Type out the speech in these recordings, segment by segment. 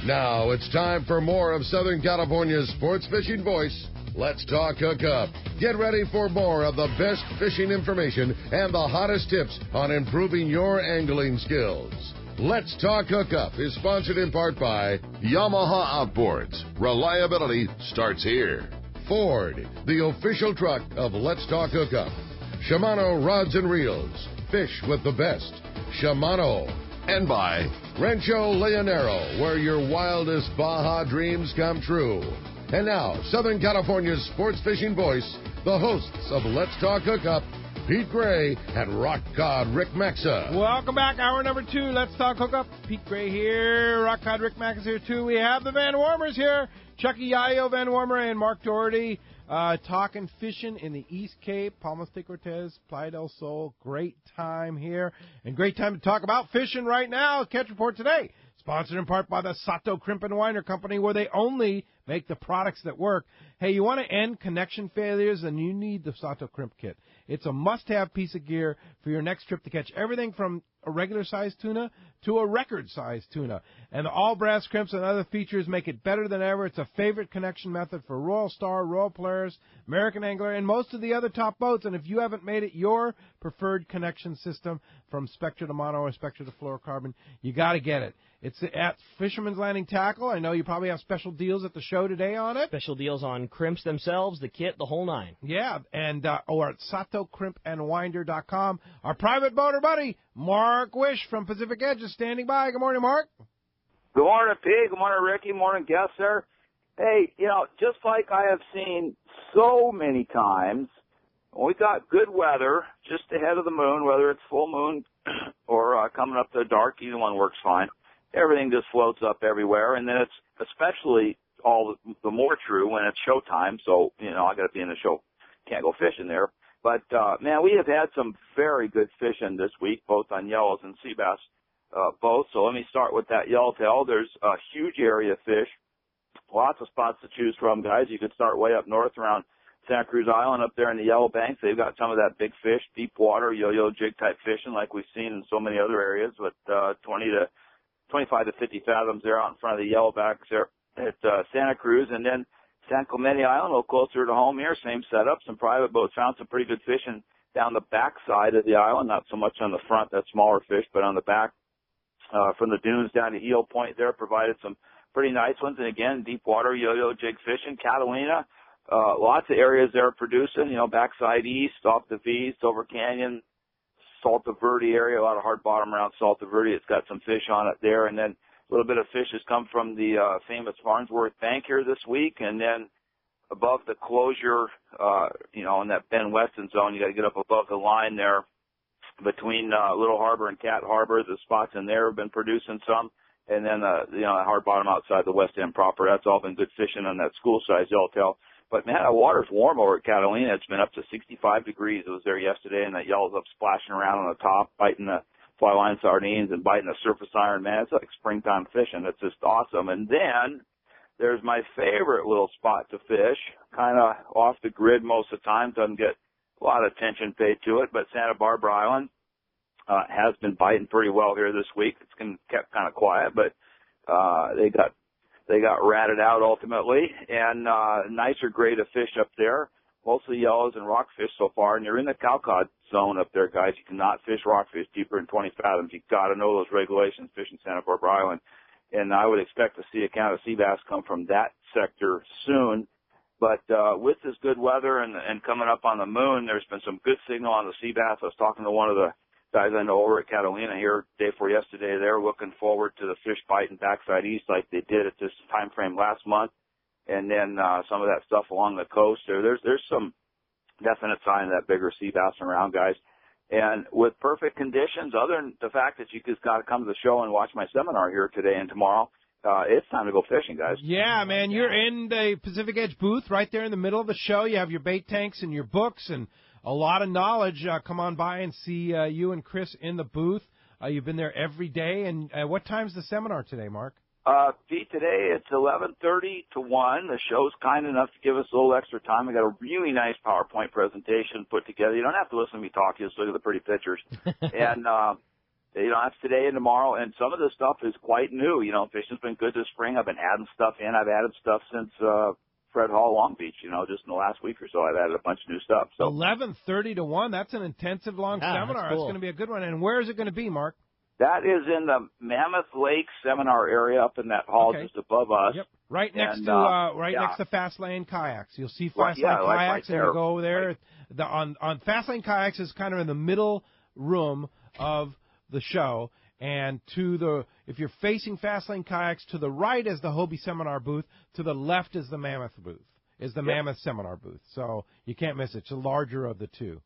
Now it's time for more of Southern California's sports fishing voice. Let's talk Hookup. Get ready for more of the best fishing information and the hottest tips on improving your angling skills. Let's Talk Hookup is sponsored in part by Yamaha Outboards. Reliability starts here. Ford, the official truck of Let's Talk Hookup. Shimano Rods and Reels. Fish with the best. Shimano. And by Rancho Leonero, where your wildest Baja dreams come true. And now, Southern California's sports fishing voice, the hosts of Let's Talk Hookup, Pete Gray and Rock God Rick Maxa. Welcome back, hour number 2. Let's Talk Hookup. Pete Gray here, Rock God Rick Maxa here too. We have the VanWormers here, Chuckie, Yayo, VanWormer, and Mark Doherty, talking fishing in the East Cape, Palmas de Cortez, Playa del Sol. Great time here, and great time to talk about fishing right now. Catch Report today, sponsored in part by the Sato Crimp and Winder Company, where they only make the products that work. Hey, you want to end connection failures, and you need the Sato Crimp Kit. It's a must-have piece of gear for your next trip to catch everything from a regular-sized tuna to a record-sized tuna. And the all-brass crimps and other features make it better than ever. It's a favorite connection method for Royal Star, Royal Polaris, American Angler, and most of the other top boats. And if you haven't made it your preferred connection system from Spectra to mono or Spectra to fluorocarbon, you got to get it. It's at Fisherman's Landing Tackle. I know you probably have special deals at the show today on it. Special deals on crimps themselves, the kit, the whole nine. Yeah, and or at SatoCrimpandWinder.com. Our private boater buddy, Mark Wish from Pacific Edge, is standing by. Good morning, Mark. Good morning, Pete. Good morning, Ricky. Morning, guests there. Hey, just like I have seen so many times, when we got good weather just ahead of the moon, whether it's full moon or coming up to dark, either one works fine. Everything just floats up everywhere, and then it's especially all the more true when it's showtime. So, I got to be in the show. Can't go fishing there. But, man, we have had some very good fishing this week, both on yellows and sea bass, both. So let me start with that yellowtail. There's a huge area of fish, lots of spots to choose from, guys. You could start way up north around Santa Cruz Island up there in the Yellow Banks. They've got some of that big fish, deep water, yo-yo jig type fishing like we've seen in so many other areas with 25 to 50 fathoms there out in front of the Yellowbacks there at Santa Cruz. And then San Clemente Island, a little closer to home here, same setup. Some private boats found some pretty good fishing down the back side of the island, not so much on the front, that's smaller fish, but on the back from the dunes down to Eel Point there provided some pretty nice ones. And again, deep water, yo-yo jig fishing. Catalina, lots of areas there producing, backside east, off the V, Silver Canyon, Salta Verde area, a lot of hard bottom around Salta Verde. It's got some fish on it there. And then a little bit of fish has come from the famous Farnsworth Bank here this week. And then above the closure, in that Ben Weston zone, you got to get up above the line there between Little Harbor and Cat Harbor. The spots in there have been producing some. And then, hard bottom outside the West End proper. That's all been good fishing on that school-sized yellowtail. But, man, the water's warm over at Catalina. It's been up to 65 degrees. It was there yesterday, and that yellow's up splashing around on the top, biting the fly line sardines and biting the surface iron. Man, it's like springtime fishing. It's just awesome. And then there's my favorite little spot to fish, kind of off the grid most of the time. Doesn't get a lot of attention paid to it, but Santa Barbara Island has been biting pretty well here this week. It's kept kind of quiet, but they got ratted out ultimately, and nicer grade of fish up there, mostly yellows and rockfish so far. And you're in the cowcod zone up there, guys. You cannot fish rockfish deeper than 20 fathoms. You got to know those regulations fishing Santa Barbara Island. And I would expect to see a count of sea bass come from that sector soon. But with this good weather and coming up on the moon, there's been some good signal on the sea bass. I was talking to one of the guys I know over at Catalina here day before yesterday. They're looking forward to the fish biting backside east like they did at this time frame last month, and then some of that stuff along the coast. There's some definite sign of that bigger sea bass around, guys. And with perfect conditions, other than the fact that you just got to come to the show and watch my seminar here today and tomorrow, it's time to go fishing, guys. Yeah, man, you're in the Pacific Edge booth right there in the middle of the show. You have your bait tanks and your books and a lot of knowledge. Come on by and see you and Chris in the booth. You've been there every day. And what time's the seminar today, Mark? Pete, today it's 11:30 to 1. The show's kind enough to give us a little extra time. We got a really nice PowerPoint presentation put together. You don't have to listen to me talk. You just look at the pretty pictures. And that's today and tomorrow. And some of this stuff is quite new. Fishing's been good this spring. I've been adding stuff in. I've added stuff since Fred Hall, Long Beach. Just in the last week or so, I've added a bunch of new stuff. So 11:30 to 1. That's an intensive, long seminar. That's It's cool. going to be a good one. And where is it going to be, Mark? that is in the Mammoth Lake seminar area up in that hall just above us. Yep. Right next And, to yeah. next to Fast Lane Kayaks. You'll see Fast Right, Lane right Kayaks, and there. you go over there. Right. On Fast Lane Kayaks is kind of in the middle room of the show, and if you're facing Fast Lane Kayaks, to the right is the Hobie Seminar booth, to the left is the Mammoth booth. Is the Mammoth Seminar booth. So you can't miss it. It's the larger of the two.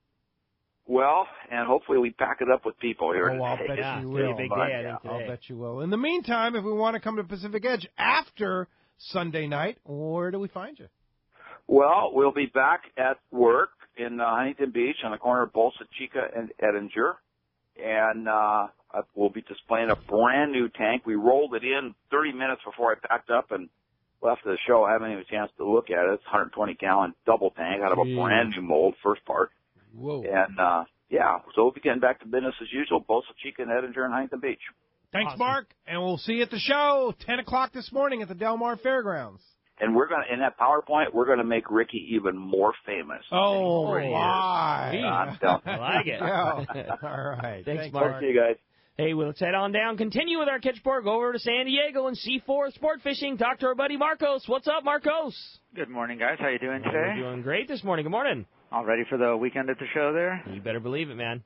Well, and hopefully we pack it up with people here Oh, I'll today. bet you Pretty will. big day, I think, today. I'll bet you will. In the meantime, if we want to come to Pacific Edge after Sunday night, where do we find you? Well, we'll be back at work in Huntington Beach on the corner of Bolsa Chica and Edinger. And we'll be displaying a brand new tank. We rolled it in 30 minutes before I packed up and left the show. I haven't even had a chance to look at it. It's a 120-gallon double tank out of a brand new mold, first part. Whoa. And, so we'll be getting back to business as usual, Bolsa Chica and Edinger and Huntington Beach. Thanks, Awesome. Mark. And we'll see you at the show, 10 o'clock this morning at the Del Mar Fairgrounds. And in that PowerPoint, we're going to make Ricky even more famous. Oh, Oh, my. I'm telling you. I like it. Yeah. All right. Thanks, Mark. Mark. See you guys. Hey, well, let's head on down. Continue with our catch board. Go over to San Diego and C4 Sport Fishing. Talk to our buddy Marcos. What's up, Marcos? Good morning, guys. How you doing today? We're doing great this morning. Good morning. All ready for the weekend at the show there? You better believe it, man.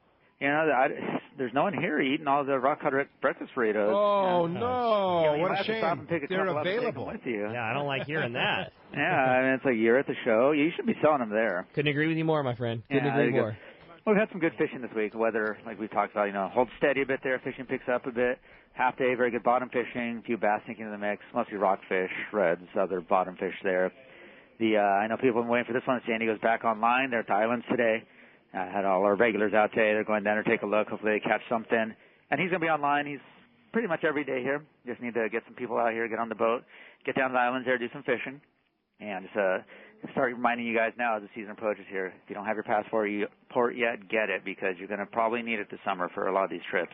There's no one here eating all the rock hard breakfast burritos. Oh, Yeah. no. You What might a have to stop shame. and pick a They're couple up and take them available. with you. Yeah, I don't like hearing that. Yeah, it's like you're at the show. You should be selling them there. Couldn't agree with you more, my friend. Couldn't Yeah, agree there you more. Well, we've had some good fishing this week. Weather, like we talked about, holds steady a bit there. Fishing picks up a bit. Half day, very good bottom fishing. A few bass sinking in the mix. Mostly rockfish, reds, other bottom fish there. I know people have been waiting for this one. San Diego's back online. They're at the islands today. Had all our regulars out today. They're going down to take a look. Hopefully they catch something. And he's going to be online. He's pretty much every day here. Just need to get some people out here, get on the boat, get down to the islands there, do some fishing. And just start reminding you guys now as the season approaches here, if you don't have your passport yet, get it, because you're going to probably need it this summer for a lot of these trips.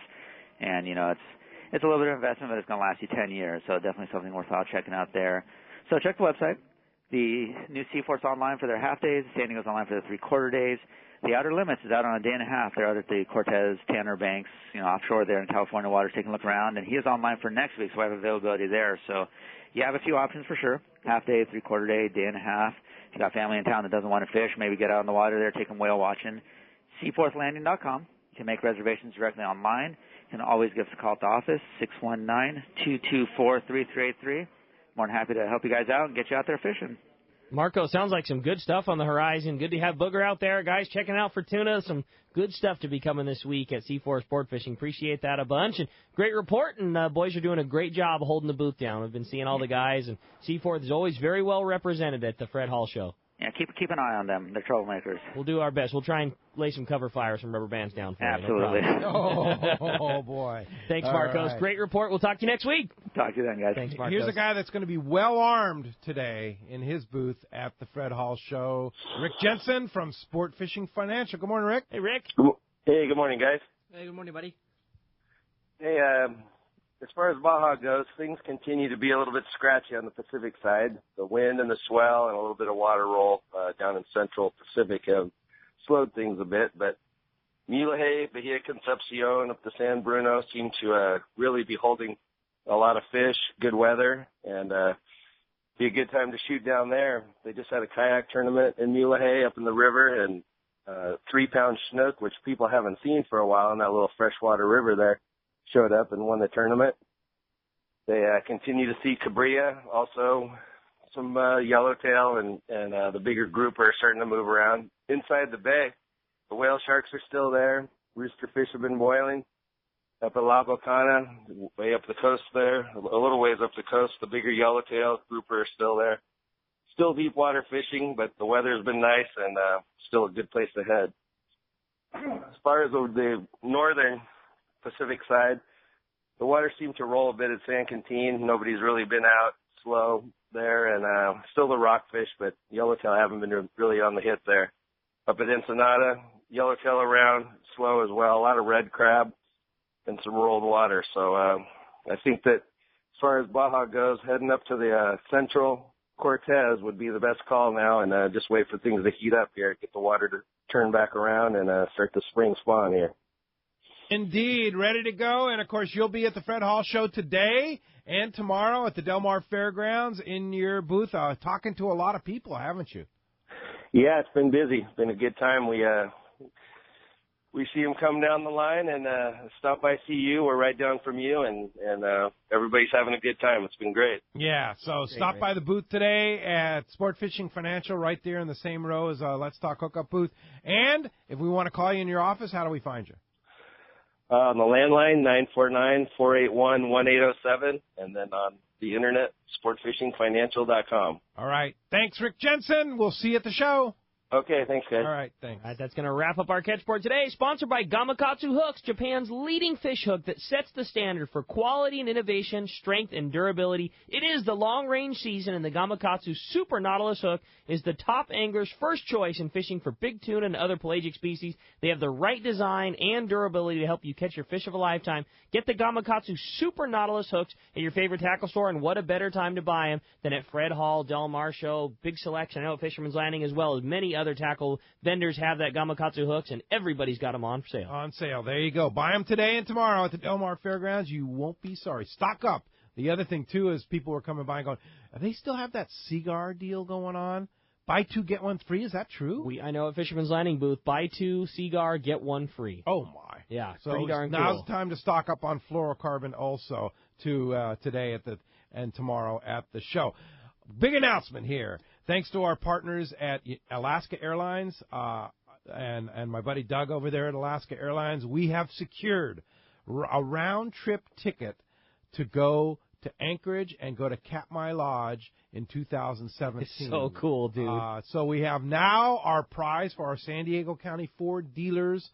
And, it's a little bit of investment, but it's going to last you 10 years. So definitely something worthwhile checking out there. So check the website. The new Seaforth's online for their half days. San Diego's online for the 3/4 days. The Outer Limits is out on a day and a half. They're out at the Cortez, Tanner Banks, offshore there in California waters, taking a look around. And he is online for next week, so I have availability there. So you have a few options for sure. Half day, 3/4 day, day and a half. If you got family in town that doesn't want to fish, maybe get out in the water there, take them whale watching. Seaforthlanding.com. You can make reservations directly online. You can always give us a call at the office, 619-224-3383. More than happy to help you guys out and get you out there fishing. Marco, sounds like some good stuff on the horizon. Good to have Booger out there. Guys, checking out for tuna. Some good stuff to be coming this week at C4 Sport Fishing. Appreciate that a bunch. And great report, and boys are doing a great job holding the booth down. We've been seeing all the guys, and C4 is always very well represented at the Fred Hall Show. Yeah, keep an eye on them. They're troublemakers. We'll do our best. We'll try and lay some cover fire, some rubber bands down for Absolutely. you. No problem. Oh, boy. Thanks, All Marcos. right. Great report. We'll talk to you next week. Talk to you then, guys. Thanks, Marcos. Here's a guy that's going to be well-armed today in his booth at the Fred Hall Show. Rick Jensen from Sport Fishing Financial. Good morning, Rick. Hey, Rick. Hey, good morning, guys. Hey, good morning, buddy. Hey, as far as Baja goes, things continue to be a little bit scratchy on the Pacific side. The wind and the swell and a little bit of water roll down in Central Pacific have slowed things a bit. But Mulegé, Bahia Concepcion, up to San Bruno seem to really be holding a lot of fish, good weather, and be a good time to shoot down there. They just had a kayak tournament in Mulegé up in the river, and 3-pound snook, which people haven't seen for a while in that little freshwater river there, showed up and won the tournament. They continue to see Cabrilla, also some yellowtail, and the bigger grouper are starting to move around. Inside the bay, the whale sharks are still there. Rooster fish have been boiling. Up at La Bocana, way up the coast there, a little ways up the coast, the bigger yellowtail grouper are still there. Still deep water fishing, but the weather's been nice and still a good place to head. As far as the northern Pacific side, the water seemed to roll a bit at San Quintin. Nobody's really been out, slow there, and still the rockfish, but yellowtail haven't been really on the hit there. Up at Ensenada, yellowtail around, slow as well. A lot of red crab some rolled water. So I think that as far as Baja goes, heading up to the Central Cortez would be the best call now, and just wait for things to heat up here, get the water to turn back around, and start the spring spawn here. Indeed, ready to go. And, of course, you'll be at the Fred Hall Show today and tomorrow at the Del Mar Fairgrounds in your booth, talking to a lot of people, haven't you? Yeah, it's been busy. It's been a good time. We see them come down the line and stop by see you. We're right down from you, and everybody's having a good time. It's been great. Yeah, so stop by the booth today at Sport Fishing Financial right there in the same row as Let's Talk Hookup booth. And if we want to call you in your office, how do we find you? On the landline, 949-481-1807, and then on the internet, sportfishingfinancial.com. All right. Thanks, Rick Jensen. We'll see you at the show. Okay, thanks, guys. All right, thanks. All right, that's going to wrap up our catch board today. Sponsored by Gamakatsu Hooks, Japan's leading fish hook that sets the standard for quality and innovation, strength and durability. It is the long-range season, and the Gamakatsu Super Nautilus hook is the top angler's first choice in fishing for big tuna and other pelagic species. They have the right design and durability to help you catch your fish of a lifetime. Get the Gamakatsu Super Nautilus hooks at your favorite tackle store, and what a better time to buy them than at Fred Hall, Del Mar Show, big selection. I know at Fisherman's Landing as well as many other tackle vendors have that Gamakatsu hooks, and everybody's got them on sale. On sale. There you go. Buy them today and tomorrow at the Del Mar Fairgrounds. You won't be sorry. Stock up. The other thing, too, is people were coming by and going, they still have that cigar deal going on? Buy two, get one free? Is that true? I know at Fisherman's Landing booth, buy two cigar, get one free. Oh, my. Yeah, so pretty darn cool. Now's the time to stock up on fluorocarbon also today and tomorrow at the show. Big announcement here. Thanks to our partners at Alaska Airlines and my buddy Doug over there at Alaska Airlines, we have secured a round-trip ticket to go to Anchorage and go to Katmai Lodge in 2017. It's so cool, dude. So we have now our prize for our San Diego County Ford dealers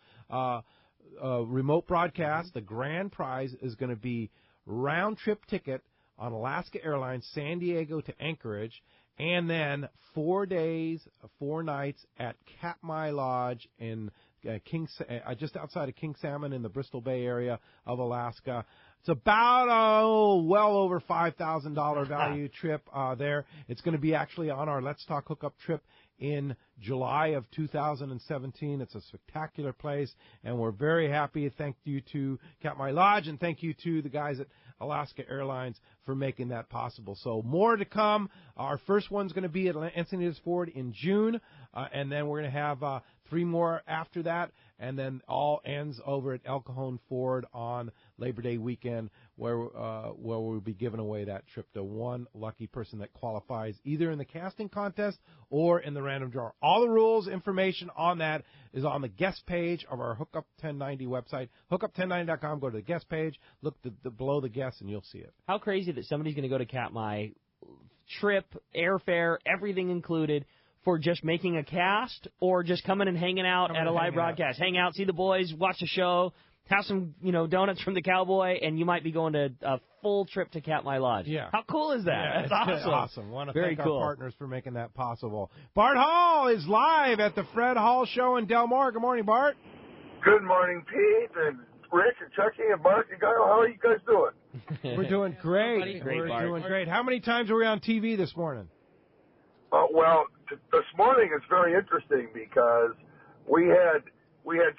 remote broadcast. The grand prize is going to be round-trip ticket on Alaska Airlines, San Diego to Anchorage, and then 4 days, 4 nights at Katmai Lodge in just outside of King Salmon in the Bristol Bay area of Alaska. It's about well over $5,000 value trip there. It's going to be actually on our Let's Talk Hookup trip in July of 2017. It's a spectacular place, and we're very happy. Thank you to Katmai Lodge, and thank you to the guys at Alaska Airlines for making that possible. So more to come. Our first one's going to be at Encinitas Ford in June, and then we're going to have 3 more after that, and then all ends over at El Cajon Ford on Labor Day weekend, where we'll be giving away that trip to one lucky person that qualifies either in the casting contest or in the random draw. All the rules, information on that is on the guest page of our Hookup 1090 website, hookup1090.com. Go to the guest page, look below the guests, and you'll see it. How crazy that somebody's going to go to Katmai, trip, airfare, everything included, for just making a cast or just coming and hanging out at a live broadcast. Hang out, see the boys, watch the show, have some, donuts from the Cowboy, and you might be going to a full trip to Katmai Lodge. Yeah. How cool is that? Yeah, That's awesome. Awesome. Want to Very thank cool. our partners for making that possible. Bart Hall is live at the Fred Hall Show in Del Mar. Good morning, Bart. Good morning, Pete and Rick and Chuckie and Mark and Yayo. How are you guys doing? We're doing great. Great, Bart. Doing great. How many times were we on TV this morning? Well, this morning is very interesting because we had 7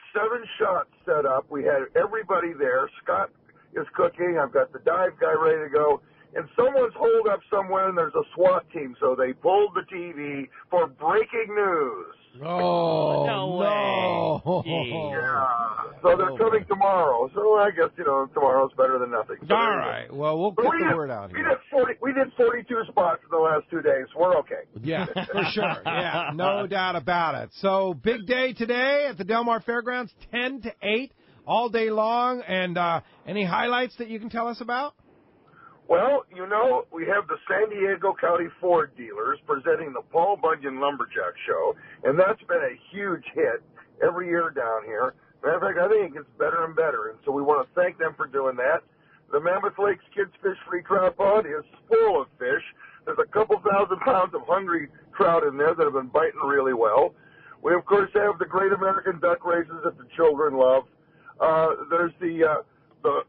shots set up. We had everybody there. Scott is cooking. I've got the dive guy ready to go. And someone's holed up somewhere, and there's a SWAT team. So they pulled the TV for breaking news. Oh, no way. Yeah. So they're coming tomorrow. So I guess, tomorrow's better than nothing. So all right. Well, we'll get the word out here. We did 42 spots in the last 2 days. We're okay. Yeah, for sure. Yeah, no doubt about it. So big day today at the Del Mar Fairgrounds, 10 to 8, all day long. And any highlights that you can tell us about? Well, we have the San Diego County Ford dealers presenting the Paul Bunyan Lumberjack Show, and that's been a huge hit every year down here. Matter of fact, I think it gets better and better, and so we want to thank them for doing that. The Mammoth Lakes Kids Fish Free Trout Pond is full of fish. There's a couple thousand pounds of hungry trout in there that have been biting really well. We, of course, have the Great American Duck Races that the children love. There's the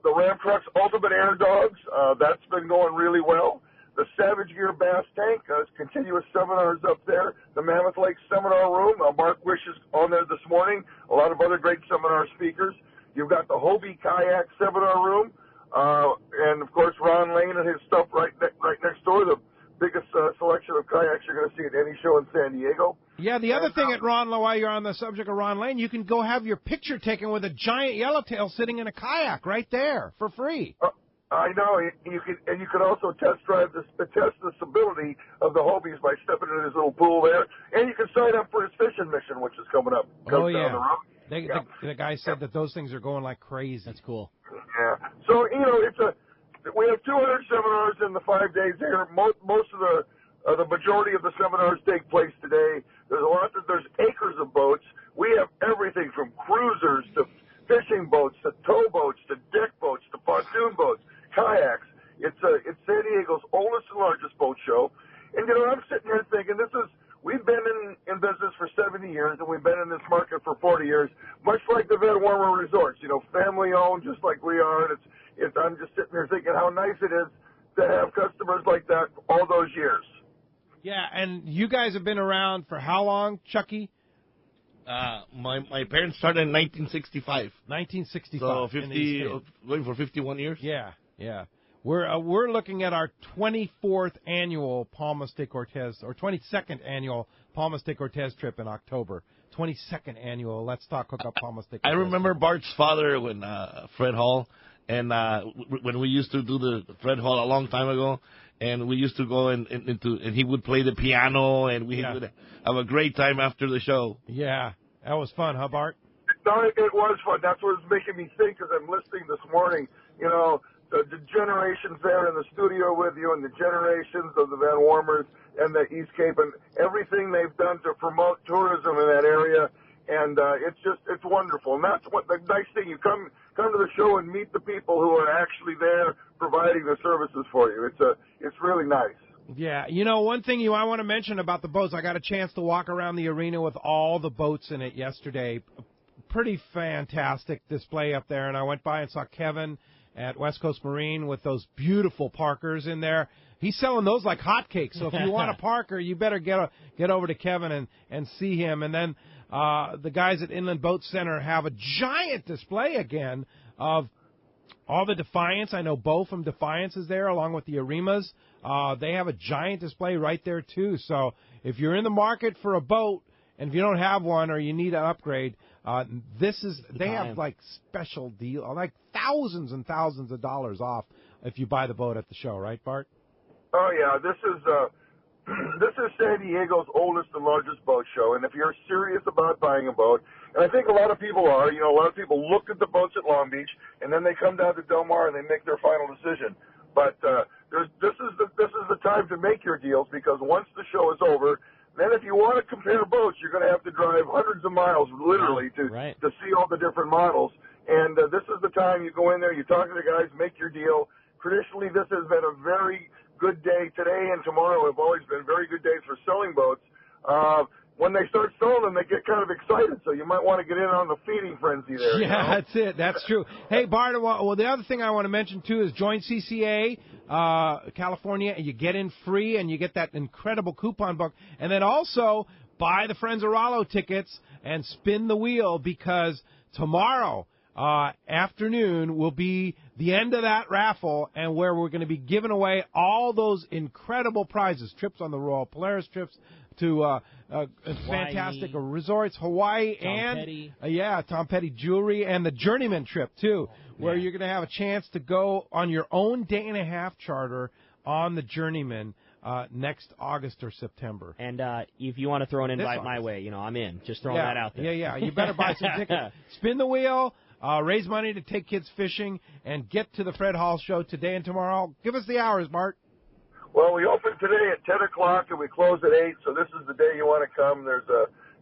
the Ram Trucks Ultimate Air Dogs, that's been going really well. The Savage Gear Bass Tank, continuous seminars up there. The Mammoth Lake Seminar Room, Mark Wish is on there this morning. A lot of other great seminar speakers. You've got the Hobie Kayak Seminar Room, and of course Ron Lane and his stuff right next door. The biggest selection of kayaks you're going to see at any show in San Diego. Yeah, the other thing at Ron, while you're on the subject of Ron Lane, you can go have your picture taken with a giant yellowtail sitting in a kayak right there for free. I know. You can also test the stability of the Hobies by stepping in his little pool there, and you can sign up for his fishing mission, which is coming up. Oh yeah. Down the road. The guy said that those things are going like crazy. That's cool. Yeah. So we have 200 seminars in the 5 days here. Most of the majority of the seminars take place today. There's acres of boats. We have everything from cruisers to fishing boats to towboats to deck boats to pontoon boats, kayaks. It's San Diego's oldest and largest boat show. And I'm sitting here thinking we've been in business for 70 years and we've been in this market for 40 years, much like the VanWormer Resorts, family owned just like we are. And I'm just sitting here thinking how nice it is to have customers like that all those years. Yeah, and you guys have been around for how long, Chuckie? My parents started in 1965. 1965. So going for 51 years. Yeah. We're looking at our 24th annual Palmas de Cortez, or 22nd annual Palmas de Cortez trip in October. 22nd annual Let's Talk Hookup Palmas de Cortez. I remember Bart's father when Fred Hall, and when we used to do the Fred Hall a long time ago, and we used to go and he would play the piano, and we would have a great time after the show. Yeah, that was fun, huh, Bart? No, it was fun. That's what was making me think as I'm listening this morning. The generations there in the studio with you, and the generations of the VanWormers and the East Cape, and everything they've done to promote tourism in that area. And it's wonderful. And that's what the nice thing. You come to the show and meet the people who are actually there providing the services for you. It's really nice. Yeah, one thing I want to mention about the boats, I got a chance to walk around the arena with all the boats in it yesterday. Pretty fantastic display up there, and I went by and saw Kevin at West Coast Marine with those beautiful Parkers in there. He's selling those like hotcakes, so if you want a Parker, you better get over to Kevin and see him. And then the guys at Inland Boat Center have a giant display again of all the Defiance. I know Bo from Defiance is there, along with the Arimas. They have a giant display right there, too. So if you're in the market for a boat, and if you don't have one or you need an upgrade, they have like special deal, like thousands and thousands of dollars off if you buy the boat at the show, right, Bart? Oh yeah, this is San Diego's oldest and largest boat show, and if you're serious about buying a boat, and I think a lot of people are, a lot of people look at the boats at Long Beach and then they come down to Del Mar and they make their final decision. But this is the time to make your deals, because once the show is over, then if you want to compare boats, you're going to have to drive hundreds of miles, literally, to see all the different models. And this is the time you go in there, you talk to the guys, make your deal. Traditionally, this has been a very good day. Today and tomorrow have always been very good days for selling boats. When they start selling them, they get kind of excited, so you might want to get in on the feeding frenzy there. Yeah, that's it. That's true. Hey, Bart, well, the other thing I want to mention, too, is join CCA California, and you get in free, and you get that incredible coupon book. And then also buy the Friends of Rollo tickets and spin the wheel, because tomorrow afternoon will be the end of that raffle, and where we're going to be giving away all those incredible prizes, trips on the Royal Polaris trips to fantastic resorts, Hawaii, Tom Petty jewelry, and the Journeyman trip, too, where you're going to have a chance to go on your own day-and-a-half charter on the Journeyman next August or September. And if you want to throw an invite my way, I'm in. Just throwing that out there. Yeah. You better buy some tickets. Spin the wheel, raise money to take kids fishing, and get to the Fred Hall show today and tomorrow. Give us the hours, Bart. Well, we open today at 10 o'clock and we close at 8, so this is the day you want to come.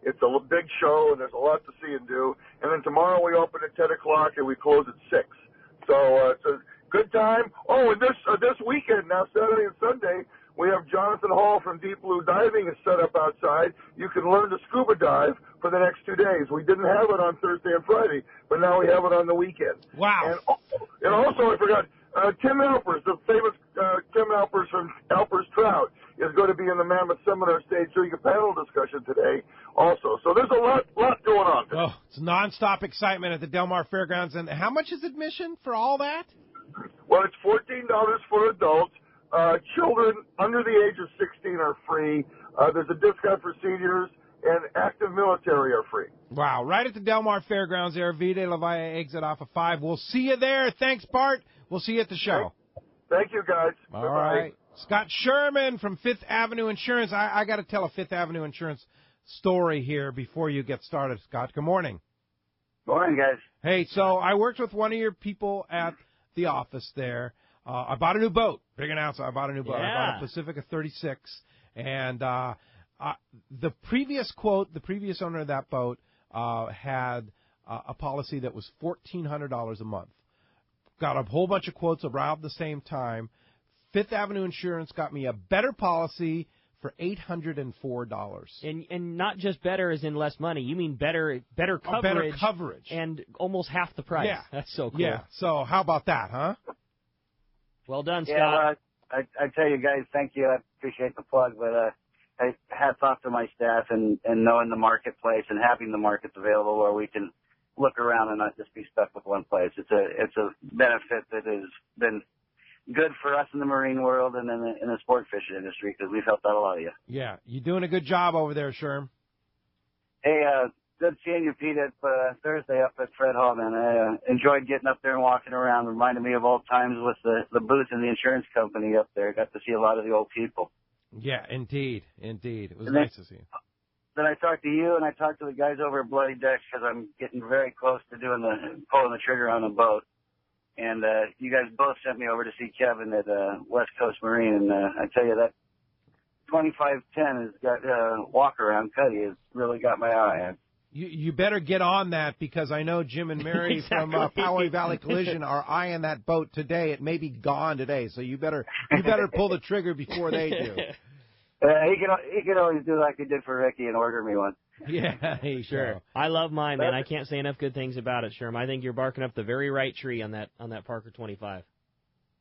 It's a big show, and there's a lot to see and do. And then tomorrow we open at 10 o'clock and we close at 6. So it's a good time. Oh, and this weekend, now Saturday and Sunday, We have Jonathan Hall from Deep Blue Diving is set up outside. You can learn to scuba dive for the next 2 days. We didn't have it on Thursday and Friday, but now we have it on the weekend. Wow. And also, I forgot, Tim Alpers, the famous Tim Alpers from Alpers Trout, is going to be in the Mammoth Seminar stage doing a panel discussion today also. So there's a lot going on today. Oh, it's nonstop excitement at the Del Mar Fairgrounds. And how much is admission for all that? Well, it's $14 for adults. Children under the age of 16 are free. There's a discount for seniors, and active military are free. Wow, right at the Del Mar Fairgrounds there, Vida La Valle exit off of 5. We'll see you there. Thanks, Bart. We'll see you at the show. Thank you, guys. All right. Scott Sherman from Fifth Avenue Insurance. I got to tell a Fifth Avenue Insurance story here before you get started, Scott. Good morning. Morning, guys. Hey, so I worked with one of your people at the office there. I bought a new boat. Big announcement. I bought a new boat. Yeah. I bought a Pacifica 36. And the previous quote, the previous owner of that boat had a policy that was $1,400 a month. Got a whole bunch of quotes around the same time. Fifth Avenue Insurance got me a better policy for $804. And not just better as in less money. You mean better coverage. Better coverage. And almost half the price. Yeah. That's so cool. Yeah. So how about that, huh? Well done, Scott. Yeah, well, I tell you guys, thank you. I appreciate the plug, but hats off to my staff and knowing the marketplace and having the markets available where we can look around and not just be stuck with one place. It's a benefit that has been good for us in the marine world and in the sport fishing industry because we've helped out a lot of you. Yeah, you're doing a good job over there, Sherm. Hey, good seeing you, Pete, at Thursday up at Fred Hall, man. I enjoyed getting up there and walking around. Reminded me of old times with the booth in the insurance company up there. Got to see a lot of the old people. Yeah, indeed. It was nice to see you. Then I talked to you, and I talked to the guys over at Bloody Decks because I'm getting very close to pulling the trigger on a boat. And you guys both sent me over to see Kevin at West Coast Marine, and I tell you that 2510 has got walk-around Cuddy has really got my eye on. You better get on that because I know Jim and Mary from Poway Valley Collision are eyeing that boat today. It may be gone today, so you better pull the trigger before they do. He can always do like he did for Ricky and order me one. Yeah, sure. I love mine, man. I can't say enough good things about it, Sherm. I think you're barking up the very right tree on that Parker 25.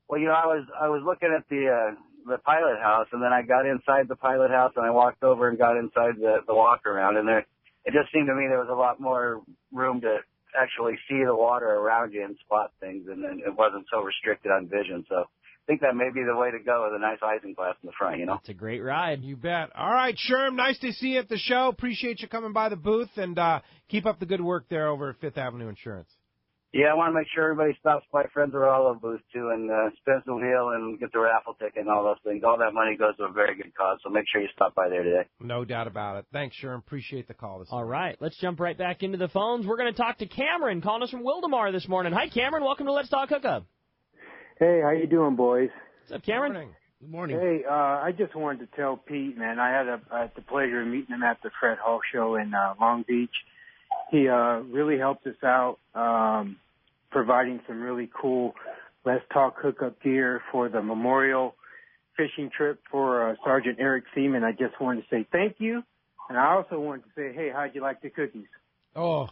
Well, I was looking at the pilot house, and then I got inside the pilot house, and I walked over and got inside the walk around, and it just seemed to me there was a lot more room to actually see the water around you and spot things, and it wasn't so restricted on vision. So I think that may be the way to go with a nice isinglass in the front, you know? It's a great ride. You bet. All right, Sherm, nice to see you at the show. Appreciate you coming by the booth, and keep up the good work there over at Fifth Avenue Insurance. Yeah, I want to make sure everybody stops by Friends of Olive booth, too, and spins the wheel and get the raffle ticket and all those things. All that money goes to a very good cause, so make sure you stop by there today. No doubt about it. Thanks, Sherm. Appreciate the call this morning. All right, let's jump right back into the phones. We're going to talk to Cameron, calling us from Wildemar this morning. Hi, Cameron. Welcome to Let's Talk Hookup. Hey, how you doing, boys? What's up, Cameron? Good morning. Hey, I just wanted to tell Pete, man, I had the pleasure of meeting him at the Fred Hall show in Long Beach. He really helped us out, providing some really cool Let's Talk Hookup gear for the memorial fishing trip for Sergeant Eric Seaman. I just wanted to say thank you. And I also wanted to say, hey, how'd you like the cookies? Oh,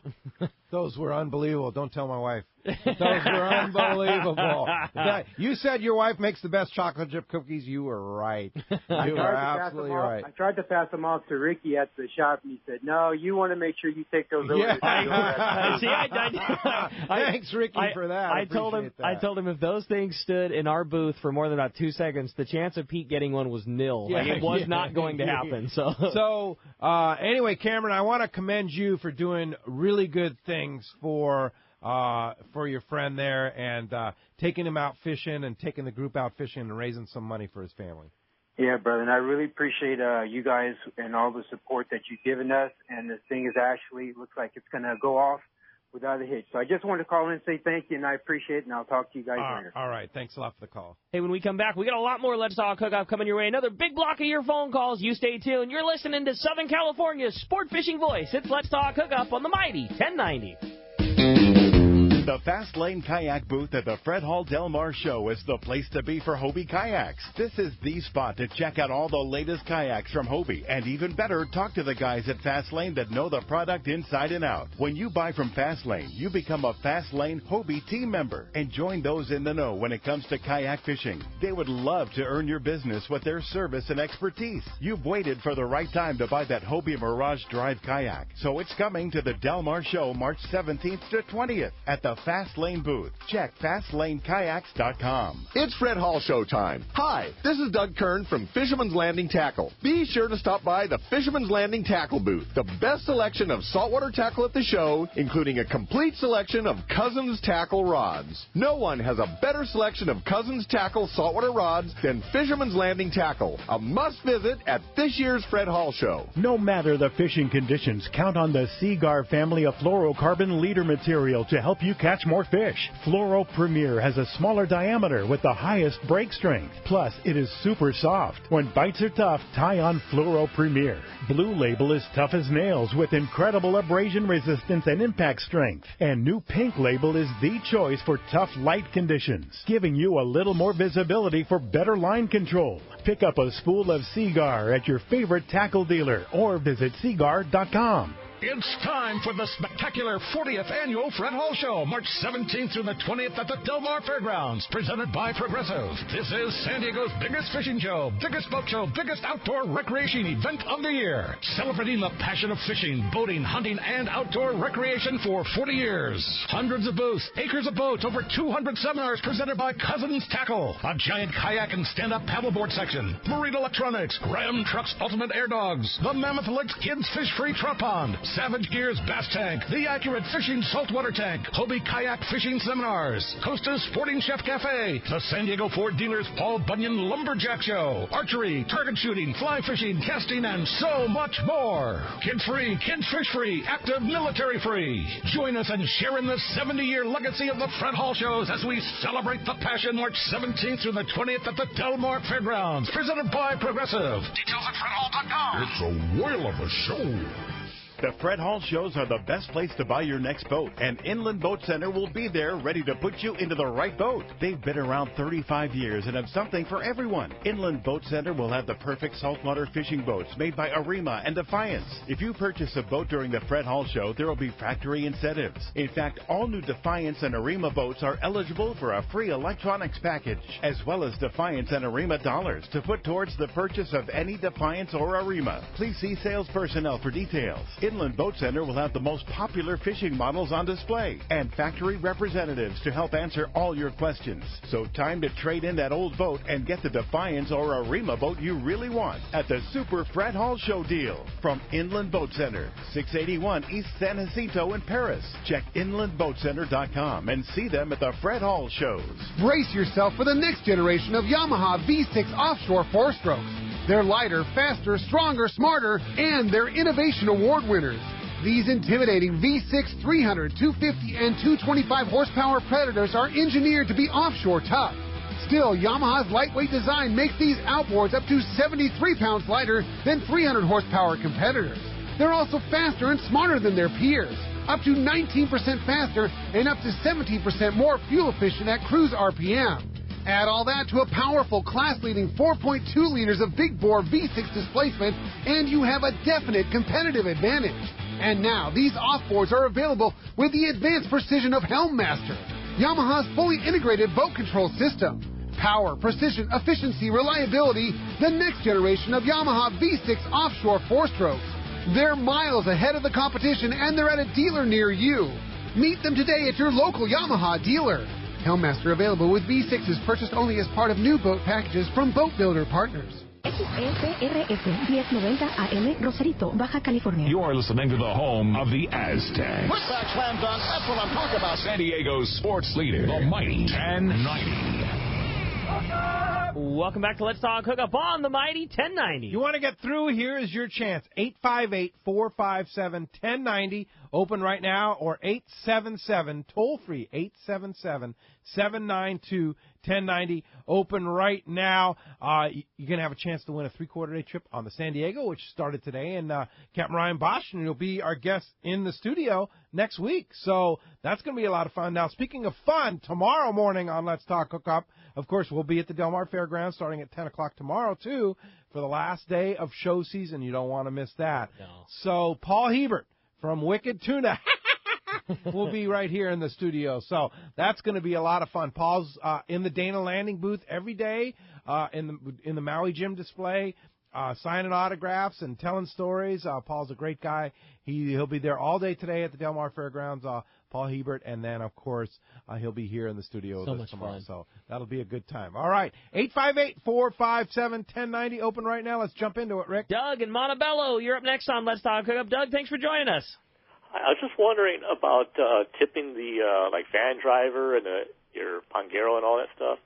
those were unbelievable. Don't tell my wife. Those were unbelievable. You said your wife makes the best chocolate chip cookies. You were right. You were absolutely right. I tried to pass them off to Ricky at the shop, and he said, no, you want to make sure you take those over. Yeah. See, Thanks, Ricky, for that. I told him if those things stood in our booth for more than about 2 seconds, the chance of Pete getting one was nil. Yeah, it was not going to happen. So anyway, Cameron, I want to commend you for doing really good things for your friend there and taking him out fishing and taking the group out fishing and raising some money for his family. Yeah, brother, and I really appreciate you guys and all the support that you've given us. And this thing is actually looks like it's going to go off without a hitch. So I just wanted to call in and say thank you, and I appreciate it, and I'll talk to you guys later. All right. Thanks a lot for the call. Hey, when we come back, we got a lot more Let's Talk Hookup coming your way. Another big block of your phone calls. You stay tuned. You're listening to Southern California's sport fishing voice. It's Let's Talk Hookup on the mighty 1090. The Fast Lane Kayak booth at the Fred Hall Del Mar Show is the place to be for Hobie kayaks. This is the spot to check out all the latest kayaks from Hobie, and even better, talk to the guys at Fast Lane that know the product inside and out. When you buy from Fast Lane, you become a Fast Lane Hobie team member and join those in the know when it comes to kayak fishing. They would love to earn your business with their service and expertise. You've waited for the right time to buy that Hobie Mirage Drive kayak, so it's coming to the Del Mar Show March 17th to 20th at the Fast Lane booth. Check FastLaneKayaks.com. It's Fred Hall Show time. Hi, this is Doug Kern from Fisherman's Landing Tackle. Be sure to stop by the Fisherman's Landing Tackle booth. The best selection of saltwater tackle at the show, including a complete selection of Cousins tackle rods. No one has a better selection of Cousins tackle saltwater rods than Fisherman's Landing Tackle. A must visit at this year's Fred Hall Show. No matter the fishing conditions, count on the Seaguar family of fluorocarbon leader material to help you catch more fish. Fluoro Premier has a smaller diameter with the highest break strength. Plus, it is super soft. When bites are tough, tie on Fluoro Premier. Blue Label is tough as nails with incredible abrasion resistance and impact strength. And new Pink Label is the choice for tough light conditions, giving you a little more visibility for better line control. Pick up a spool of Seaguar at your favorite tackle dealer or visit Seaguar.com. It's time for the spectacular 40th Annual Fred Hall Show, March 17th through the 20th at the Del Mar Fairgrounds, presented by Progressive. This is San Diego's biggest fishing show, biggest boat show, biggest outdoor recreation event of the year, celebrating the passion of fishing, boating, hunting, and outdoor recreation for 40 years. Hundreds of booths, acres of boats, over 200 seminars presented by Cousins Tackle, a giant kayak and stand-up paddleboard section, marine electronics, Ram Trucks Ultimate Air Dogs, the Mammoth Lakes Kids Fish-Free Trout Pond, Savage Gear's Bass Tank, the Accurate Fishing Saltwater Tank, Hobie Kayak Fishing Seminars, Costa's Sporting Chef Cafe, the San Diego Ford Dealers Paul Bunyan Lumberjack Show, archery, target shooting, fly fishing, casting, and so much more. Kid-free, kids fish-free, active military-free. Join us and share in the 70-year legacy of the Fred Hall Shows as we celebrate the passion March 17th through the 20th at the Del Mar Fairgrounds, presented by Progressive. Details at FredHall.com. It's a whale of a show. The Fred Hall Shows are the best place to buy your next boat, and Inland Boat Center will be there ready to put you into the right boat. They've been around 35 years and have something for everyone. Inland Boat Center will have the perfect saltwater fishing boats made by Arima and Defiance. If you purchase a boat during the Fred Hall Show, there will be factory incentives. In fact, all new Defiance and Arima boats are eligible for a free electronics package, as well as Defiance and Arima dollars to put towards the purchase of any Defiance or Arima. Please see sales personnel for details. Inland Boat Center will have the most popular fishing models on display and factory representatives to help answer all your questions. So time to trade in that old boat and get the Defiance or Arima boat you really want at the Super Fred Hall Show deal from Inland Boat Center, 681 East San Jacinto in Paris. Check inlandboatcenter.com and see them at the Fred Hall Shows. Brace yourself for the next generation of Yamaha V6 offshore four-strokes. They're lighter, faster, stronger, smarter, and they're Innovation Award winners. These intimidating V6 300, 250, and 225 horsepower Predators are engineered to be offshore tough. Still, Yamaha's lightweight design makes these outboards up to 73 pounds lighter than 300 horsepower competitors. They're also faster and smarter than their peers, up to 19% faster and up to 17% more fuel efficient at cruise RPM. Add all that to a powerful, class-leading 4.2 liters of big-bore V6 displacement, and you have a definite competitive advantage. And now, these offboards are available with the advanced precision of Helmmaster, Yamaha's fully integrated boat control system. Power, precision, efficiency, reliability, the next generation of Yamaha V6 offshore four-strokes. They're miles ahead of the competition, and they're at a dealer near you. Meet them today at your local Yamaha dealer. Helmmaster available with V6s purchased only as part of new boat packages from Boat Builder Partners. XFRS 1090 AM, Rosarito, Baja California. You are listening to the home of the Aztecs. Putback slam dunk, that's what I'm talking about. San Diego's sports leader, the mighty 1090. Welcome back to Let's Talk Hookup on the mighty 1090. You want to get through? Here is your chance. 858-457-1090. Open right now, or 877 toll free 877-792-1090. 1090, open right now. You're going to have a chance to win a 3-quarter-day trip on the San Diego, which started today. And Captain Ryan Bosch, and he'll be our guest in the studio next week. So that's going to be a lot of fun. Now, speaking of fun, tomorrow morning on Let's Talk Hookup, of course, we'll be at the Del Mar Fairgrounds starting at 10 o'clock tomorrow, too, for the last day of show season. You don't want to miss that. No. So Paul Hebert from Wicked Tuna will be right here in the studio. So that's going to be a lot of fun. Paul's in the Dana Landing booth every day in the Maui Gym display, signing autographs and telling stories. Paul's a great guy. He'll be there all day today at the Del Mar Fairgrounds, Paul Hebert, and then, of course, he'll be here in the studio with us tomorrow. Fun. So that'll be a good time. All right, 858-457-1090, open right now. Let's jump into it, Rick. Doug in Montebello, you're up next on Let's Talk Hookup. Doug, thanks for joining us. I was just wondering about tipping the like van driver and your Pangero and all that stuff.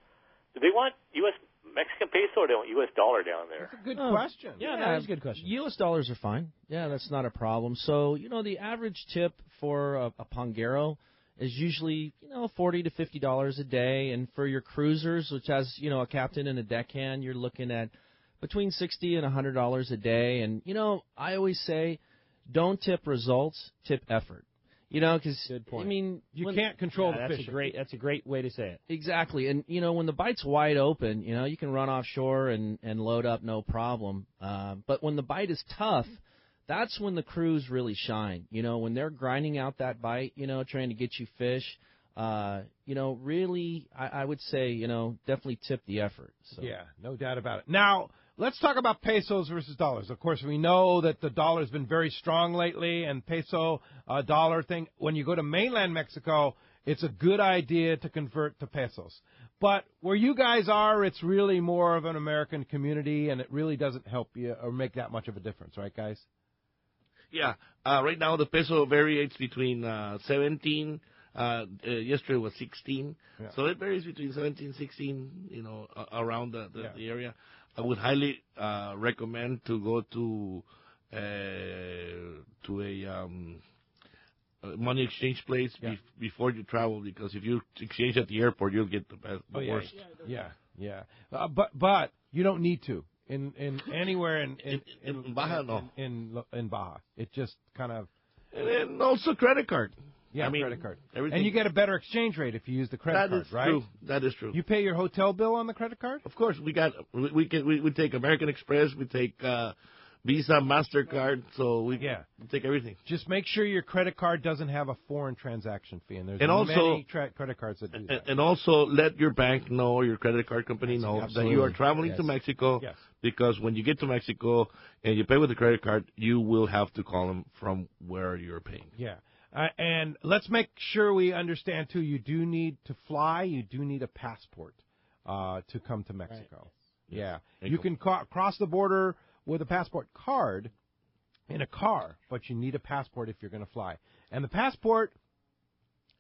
Do they want U.S. Mexican peso or do they want U.S. dollar down there? That's a good question. Yeah, that is a good question. U.S. dollars are fine. Yeah, that's not a problem. So, the average tip for a Pangero is usually, $40 to $50 a day. And for your cruisers, which has, a captain and a deckhand, you're looking at between $60 and $100 a day. And, I always say, don't tip results, tip effort. Because, good point. I mean, you can't control the fishing. That's a great way to say it. Exactly. And, when the bite's wide open, you can run offshore and load up no problem. But when the bite is tough, that's when the crews really shine. When they're grinding out that bite, trying to get you fish, really, I would say, definitely tip the effort. So. Yeah, no doubt about it. Now, let's talk about pesos versus dollars. Of course, we know that the dollar has been very strong lately, and peso dollar thing. When you go to mainland Mexico, it's a good idea to convert to pesos. But where you guys are, it's really more of an American community, and it really doesn't help you or make that much of a difference, right, guys? Yeah. Right now, the peso varies between 17. Yesterday was 16. Yeah. So it varies between 17, 16, around the area. I would highly recommend to go to a money exchange place before you travel, because if you exchange at the airport, you'll get the worst. Yeah. But you don't need to in anywhere in Baja. No. In Baja, it just kind of. And also credit card. Yeah, I mean, credit card. Everything. And you get a better exchange rate if you use the credit card, right? True. That is true. You pay your hotel bill on the credit card? Of course, we take American Express, we take Visa, MasterCard, so we take everything. Just make sure your credit card doesn't have a foreign transaction fee, and there's also, many credit cards that do that. And also let your bank know, your credit card company know that you are traveling to Mexico, because when you get to Mexico and you pay with the credit card, you will have to call them from where you're paying. Yeah. And let's make sure we understand, too, you do need to fly. You do need a passport to come to Mexico. Right. Yeah. You can cross the border with a passport card in a car, but you need a passport if you're going to fly. And the passport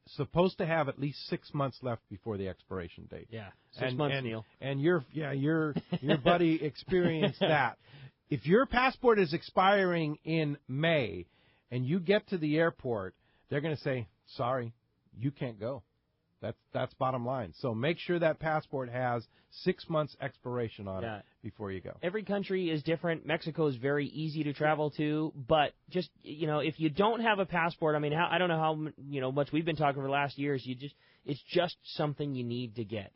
is supposed to have at least 6 months left before the expiration date. Yeah, 6 months, Neil. And your buddy experienced that. If your passport is expiring in May and you get to the airport, they're going to say, sorry, you can't go. That's bottom line. So make sure that passport has 6 months expiration on it before you go. Every country is different. Mexico is very easy to travel to, but just, if you don't have a passport, I mean, I don't know how, much we've been talking for the last years, it's just something you need to get.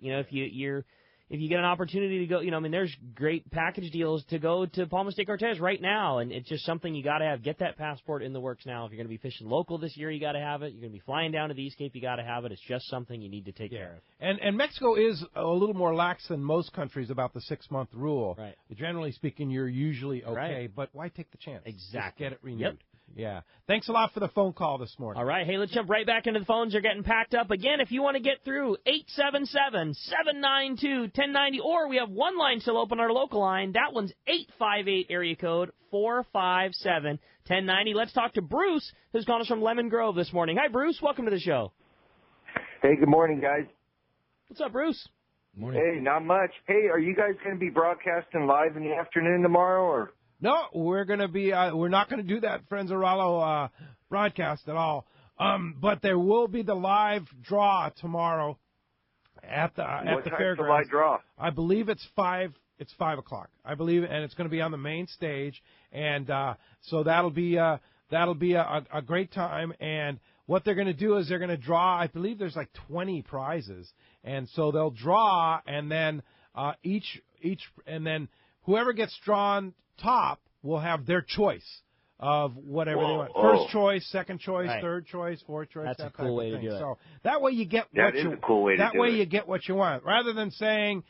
If you get an opportunity to go, there's great package deals to go to Palmas de Cortez right now, and it's just something you got to have. Get that passport in the works now. If you're going to be fishing local this year, you got to have it. You're going to be flying down to the East Cape, you got to have it. It's just something you need to take care of. And Mexico is a little more lax than most countries about the 6 month rule. Right. Generally speaking, you're usually okay, but why take the chance? Exactly. Just get it renewed. Yep. Yeah. Thanks a lot for the phone call this morning. All right. Hey, let's jump right back into the phones. They're getting packed up. Again, if you want to get through, 877-792-1090, or we have one line still open, our local line. That one's 858 area code 457-1090. Let's talk to Bruce, who's calling us from Lemon Grove this morning. Hi, Bruce. Welcome to the show. Hey, good morning, guys. What's up, Bruce? Morning. Hey, not much. Hey, are you guys going to be broadcasting live in the afternoon tomorrow, or? No, we're going to be. We're not going to do that Friends of Rallo broadcast at all. But there will be the live draw tomorrow at the What time's fairgrounds. the light draw? I believe it's 5. It's 5 o'clock. I believe, and it's going to be on the main stage, and so that'll be a great time. And what they're going to do is they're going to draw. I believe there's like 20 prizes, and so they'll draw, and then and then whoever gets drawn top will have their choice of whatever they want. First choice, second choice, Right. third choice, fourth choice. That's that a cool type way of to thing. do it. So that way you get That what is you a cool way to that do way it. you get what you want, rather than saying,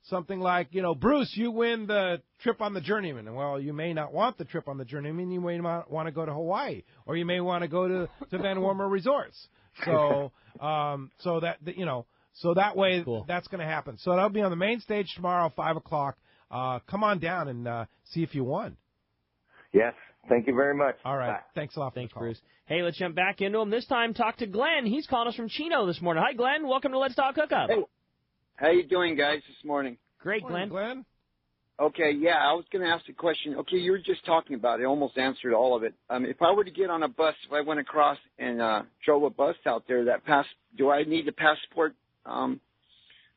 something like, Bruce, you win the trip on the Journeyman. Well, you may not want the trip on the Journeyman. You may not want to go to Hawaii, or you may want to go to VanWormer Resorts. So, so that way that's going to happen. So that'll be on the main stage tomorrow, 5 o'clock. Come on down and see if you won. Yes. Thank you very much. All right. Bye. Thanks a lot. Thanks, Bruce. Hey, let's jump back into him. This time, talk to Glenn. He's calling us from Chino this morning. Hi, Glenn. Welcome to Let's Talk Hookup. Hey, how you doing, guys, this morning? Great, Morning, Glenn. Okay, yeah, I was going to ask a question. Okay, you were just talking about it. Almost answered all of it. If I were to get on a bus, if I went across and drove a bus out there, do I need a passport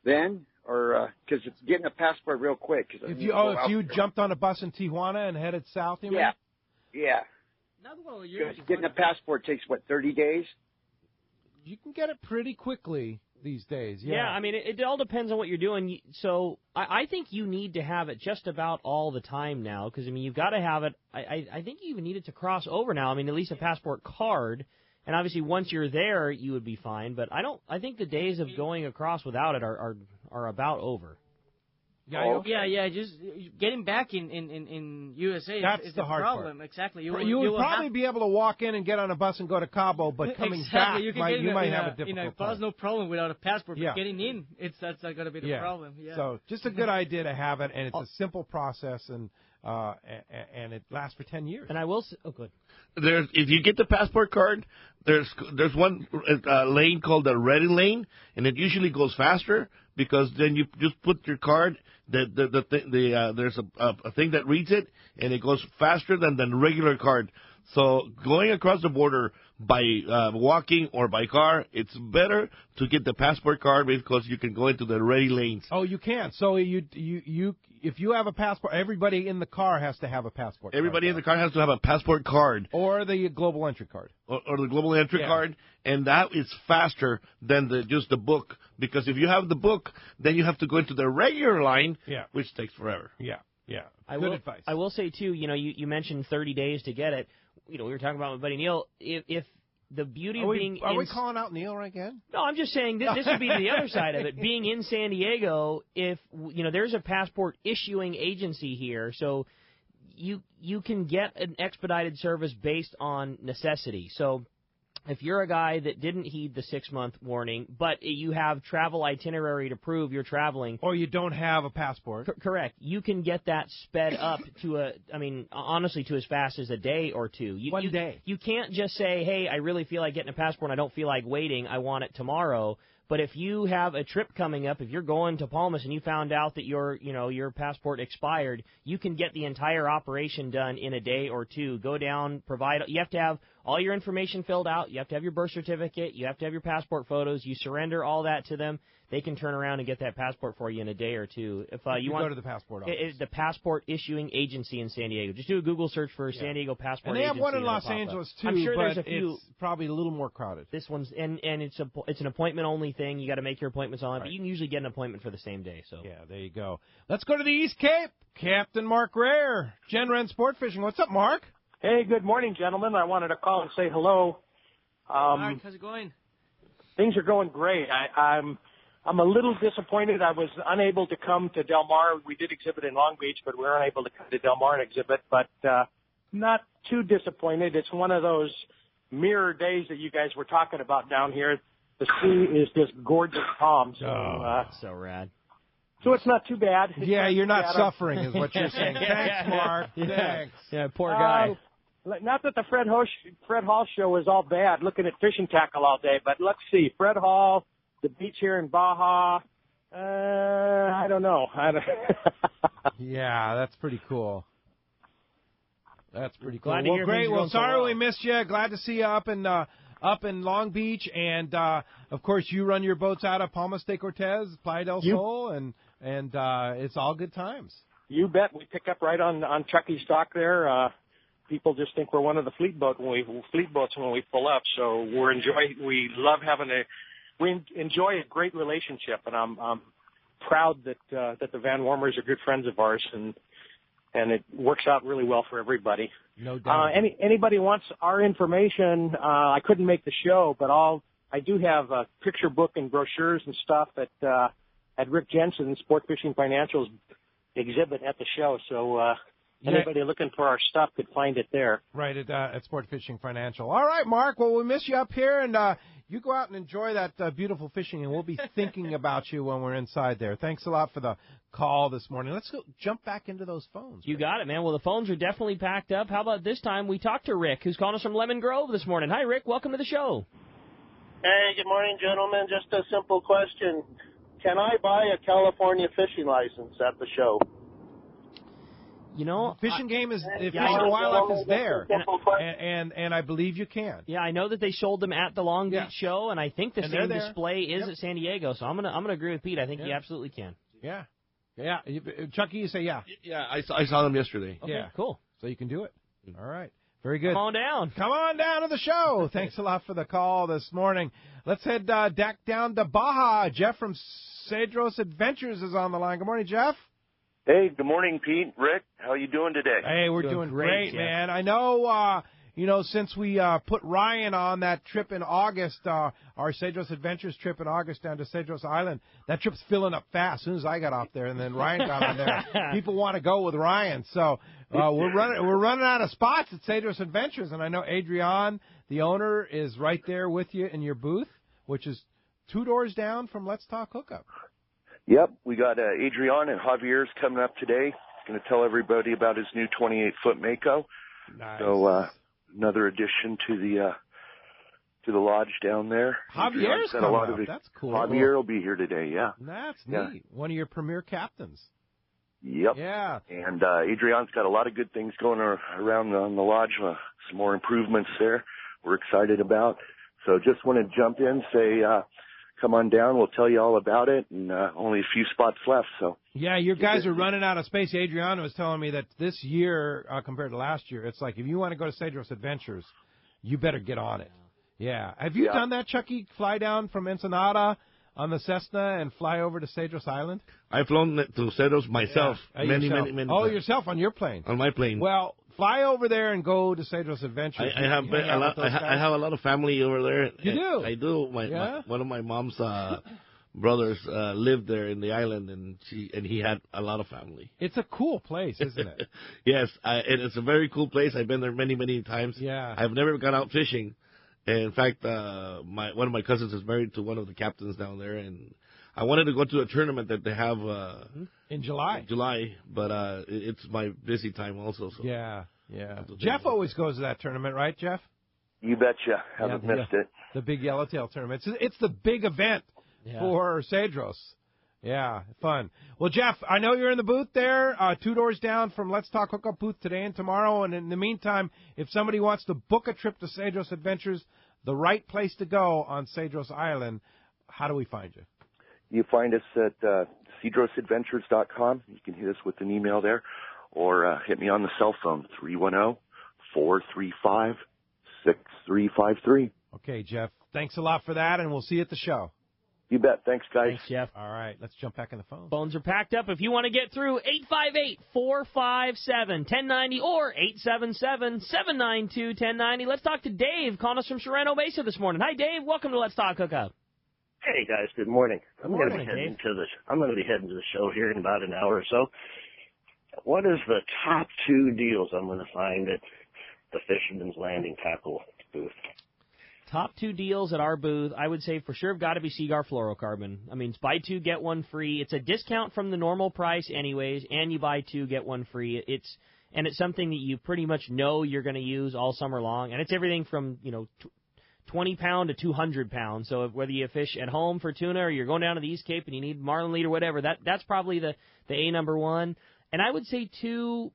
then? Or because it's getting a passport real quick. If you jumped on a bus in Tijuana and headed south, you mean? Yeah. Getting a passport takes, 30 days? You can get it pretty quickly these days. Yeah, I mean, it all depends on what you're doing. So I think you need to have it just about all the time now, because, I mean, you've got to have it. I think you even need it to cross over now. I mean, at least a passport card. And obviously, once you're there, you would be fine. But I think the days of going across without it are about over. Yeah. Just getting back in USA That's is the hard problem. part. Exactly. You would probably be able to walk in and get on a bus and go to Cabo, but coming back, you might have a difficult bus, time. no problem without a passport. But Yeah. getting in, that's going to be the problem. Yeah. So just a good idea to have it, and it's a simple process, and it lasts for 10 years. And I will. Good. If you get the passport card, there's one lane called the ready lane, and it usually goes faster because then you just put your card. There's a thing that reads it, and it goes faster than the regular card. So going across the border by walking or by car, it's better to get the passport card because you can go into the ready lanes. Oh, you can. So if you have a passport, everybody in the car has to have a passport. Everybody in the car has to have a passport card. Or the global entry card. Or the global entry card, and that is faster than just the book. Because if you have the book, then you have to go into the regular line, which takes forever. Yeah. Good advice. I will say, too, you mentioned 30 days to get it. We were talking about with Buddy Neil. If the beauty of being... Are we calling out Neil again? No, I'm just saying this would be the other side of it. Being in San Diego, if there's a passport issuing agency here, so you can get an expedited service based on necessity. So if you're a guy that didn't heed the 6-month warning, but you have travel itinerary to prove you're traveling, or you don't have a passport, correct, you can get that sped up to honestly, to as fast as a day or two. One day. You can't just say, hey, I really feel like getting a passport and I don't feel like waiting, I want it tomorrow. But if you have a trip coming up, if you're going to Palmas and you found out that your passport expired, you can get the entire operation done in a day or two. Go down, you have to have all your information filled out. You have to have your birth certificate. You have to have your passport photos. You surrender all that to them. They can turn around and get that passport for you in a day or two. If you want go to the passport office. It's the passport issuing agency in San Diego. Just do a Google search for San Diego passport and they agency. have one in Los Angeles too. I'm sure but there's a few. It's probably a little more crowded. This one's and it's an appointment only thing. You got to make your appointments on it, but you can usually get an appointment for the same day. So yeah, there you go. Let's go to the East Cape. Captain Mark Rare, Gen Ren Sport Fishing. What's up, Mark? Hey, good morning, gentlemen. I wanted to call and say hello. Mark, how's it going? Things are going great. I'm a little disappointed. I was unable to come to Del Mar. We did exhibit in Long Beach, but we were unable to come to Del Mar and exhibit. But not too disappointed. It's one of those mirror days that you guys were talking about down here. The sea is just gorgeous calm. So, so rad. So it's not too bad. You're not suffering is what you're saying. Thanks, Mark. Thanks. Yeah, poor guy. Not that the Fred Hall show is all bad, looking at fishing tackle all day, but let's see. Fred Hall, the beach here in Baja, I don't know. Yeah, that's pretty cool. That's pretty cool. Glad to hear great. things are Well, going so sorry well. we missed you. Glad to see you up in up in Long Beach, and of course you run your boats out of Palmas de Cortez, Playa del Sol, and it's all good times. You bet. We pick up right on Chuckie dock there. People just think we're one of the fleet boats when we pull up. So we enjoy a great relationship, and I'm proud that the VanWormers are good friends of ours, and it works out really well for everybody. No doubt. Anybody wants our information? I couldn't make the show, but I do have a picture book and brochures and stuff at Rick Jensen's Sport Fishing Financial's exhibit at the show. So anybody looking for our stuff could find it there. Right, at Sport Fishing Financial. All right, Mark. Well, we miss you up here, and you go out and enjoy that beautiful fishing, and we'll be thinking about you when we're inside there. Thanks a lot for the call this morning. Let's go jump back into those phones. You got it, man. Well, the phones are definitely packed up. How about this time we talk to Rick, who's calling us from Lemon Grove this morning. Hi, Rick. Welcome to the show. Hey, good morning, gentlemen. Just a simple question. Can I buy a California fishing license at the show? You know, fishing game is Fish and Wildlife is there, and I believe you can. Yeah, I know that they sold them at the Long Beach show, and I think the same display is at San Diego. So I'm gonna agree with Pete. I think you absolutely can. Yeah. Chuckie, you say yeah. Yeah, I saw them yesterday. Okay, yeah, cool. So you can do it. All right. Very good. Come on down. Come on down to the show. Thanks a lot for the call this morning. Let's head back down to Baja. Jeff from Cedros Adventures is on the line. Good morning, Jeff. Hey, good morning, Pete, Rick. How you doing today? Hey, we're doing great, man. I know, since we put Ryan on that trip in August, our Cedros Adventures trip in August down to Cedros Island, that trip's filling up fast as soon as I got off there, and then Ryan got on there. People want to go with Ryan, so we're running out of spots at Cedros Adventures, and I know Adrian, the owner, is right there with you in your booth, which is 2 doors down from Let's Talk Hookup. Yep, we got Adrian and Javier's coming up today. He's going to tell everybody about his new 28-foot Mako. Nice. So another addition to the lodge down there. Javier's coming up. That's cool. Javier will be here today, yeah. That's neat. One of your premier captains. Yep. Yeah. And Adrian's got a lot of good things going around on the lodge, some more improvements there we're excited about. So just want to jump in, say come on down. We'll tell you all about it, and only a few spots left. So yeah, your guys are running out of space. Adriana was telling me that this year, compared to last year, it's like if you want to go to Cedros Adventures, you better get on it. Yeah. Have you done that, Chuckie? Fly down from Ensenada on the Cessna and fly over to Cedros Island? I've flown to Cedros myself many times. Oh, yourself on your plane? On my plane. Well, fly over there and go to Cedros Adventures. I have a lot of family over there. You do? I do. One of my mom's brothers lived there in the island, and he had a lot of family. It's a cool place, isn't it? Yes, and it's a very cool place. I've been there many, many times. Yeah. I've never gone out fishing. And in fact, one of my cousins is married to one of the captains down there, and I wanted to go to a tournament that they have in July. But it's my busy time also. So yeah. Jeff always goes to that tournament, right, Jeff? You betcha. Haven't missed it. The big yellowtail tournament. It's the big event for Cedros. Yeah, fun. Well, Jeff, I know you're in the booth there, 2 doors down from Let's Talk Hookup booth today and tomorrow. And in the meantime, if somebody wants to book a trip to Cedros Adventures, the right place to go on Cedros Island, how do we find you? You find us at cedrosadventures.com. You can hit us with an email there, or hit me on the cell phone, 310-435-6353. Okay, Jeff. Thanks a lot for that, and we'll see you at the show. You bet. Thanks, guys. Thanks, Jeff. All right, let's jump back in the phone. Phones are packed up. If you want to get through, 858-457-1090 or 877-792-1090. Let's talk to Dave, calling us from Sereno Mesa this morning. Hi, Dave. Welcome to Let's Talk Hookup. Hey, guys. Good morning. I'm going to be heading to the show here in about an hour or so. What is the top 2 deals I'm going to find at the Fisherman's Landing Tackle booth? Top 2 deals at our booth, I would say for sure have got to be Seaguar fluorocarbon. I mean, it's buy 2, get 1 free. It's a discount from the normal price anyways, and you buy 2, get 1 free. It's something that you pretty much know you're going to use all summer long, and it's everything from, 20 pound to 200 pounds. So whether you fish at home for tuna or you're going down to the East Cape and you need marlin lead or whatever, that's probably the A number 1. And I would say 2,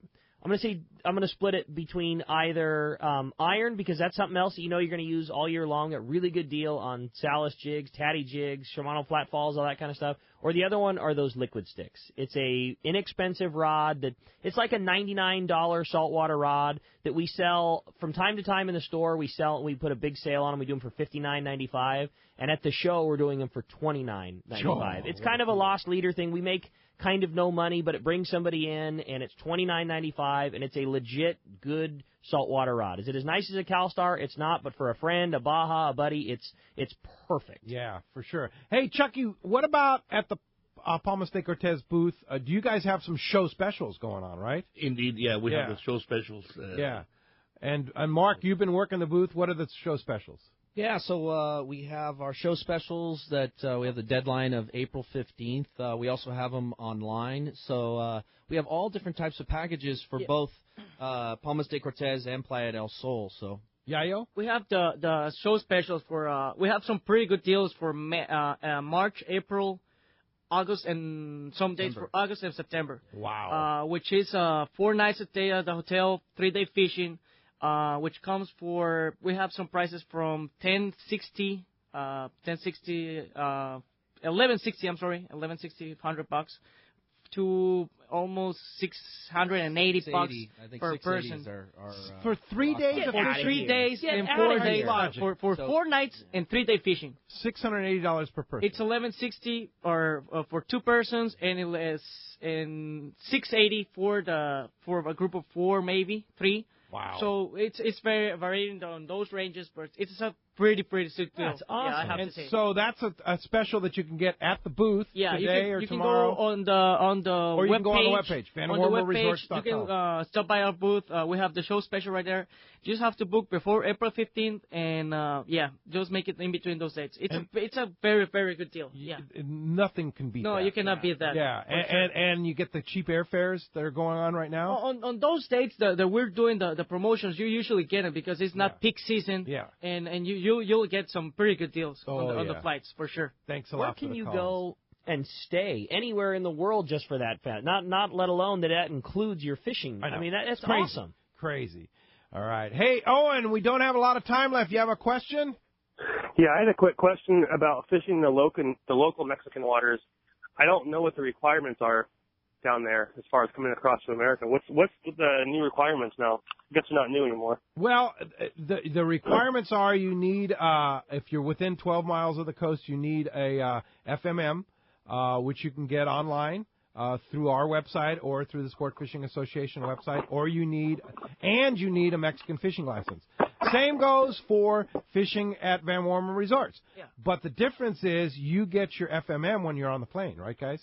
I'm going to split it between either iron, because that's something else that you know you're going to use all year long. A really good deal on Salis jigs, Tatty jigs, Shimano flat falls, all that kind of stuff. Or the other one are those liquid sticks. It's a inexpensive rod that it's like a $99 saltwater rod that we sell from time to time in the store. We put a big sale on them. We do them for $59.95, and at the show we're doing them for $29.95. It's kind of a lost leader thing. We make kind of no money, but it brings somebody in, and it's $29.95, and it's a legit good saltwater rod. Is it as nice as a CalStar? It's not, but for a friend, a Baja, a buddy, it's perfect. Yeah, for sure. Hey, Chuckie, what about at the Palmas de Cortez booth? Do you guys have some show specials going on, right? Indeed, yeah, we have the show specials. Yeah. And Mark, you've been working the booth. What are the show specials? Yeah, so we have our show specials that we have the deadline of April 15th. We also have them online. So we have all different types of packages for both Palmas de Cortez and Playa del Sol. So Yayo? We have the show specials for, we have some pretty good deals for March, April, August, and some days for August and September. Wow. Which is 4 nights a day at the hotel, 3-day fishing. Which comes for, we have some prices from $1,160, $100 to almost $680 per person. For 3 days? For 3 days and 4 days. For 4 nights and 3-day fishing. $680 per person. It's $1,160 for 2 persons, and $680 for a group of 4, maybe 3. Wow. So it's very varying on those ranges, but it's a pretty sweet deal. That's awesome. Yeah, I have and to say. So that's a special that you can get at the booth today or you tomorrow. Can go on the or you can go on the webpage, VanWormerResorts.com. You can stop by our booth. We have the show special right there. You just have to book before April 15th, and just make it in between those dates. It's a very, very good deal. Yeah. Nothing can beat that. No, you cannot beat that. Yeah, and you get the cheap airfares that are going on right now. On those dates that we're doing the promotions, you usually get it because it's not peak season. Yeah. And you'll get some pretty good deals on the flights for sure. Thanks a Where lot. can for the you calls. go and stay anywhere in the world just for that fat? Not let alone that includes your fishing. I mean, that's crazy. awesome. Crazy. All right. Hey, Owen, we don't have a lot of time left. You have a question? Yeah, I had a quick question about fishing the local Mexican waters. I don't know what the requirements are down there as far as coming across to America. What's the new requirements now? I guess they're not new anymore. Well, the requirements are you need, if you're within 12 miles of the coast, you need a FMM, which you can get online through our website or through the Sport Fishing Association website, or you need a Mexican fishing license. Same goes for fishing at VanWormer Resorts. Yeah. But the difference is you get your FMM when you're on the plane, right, guys?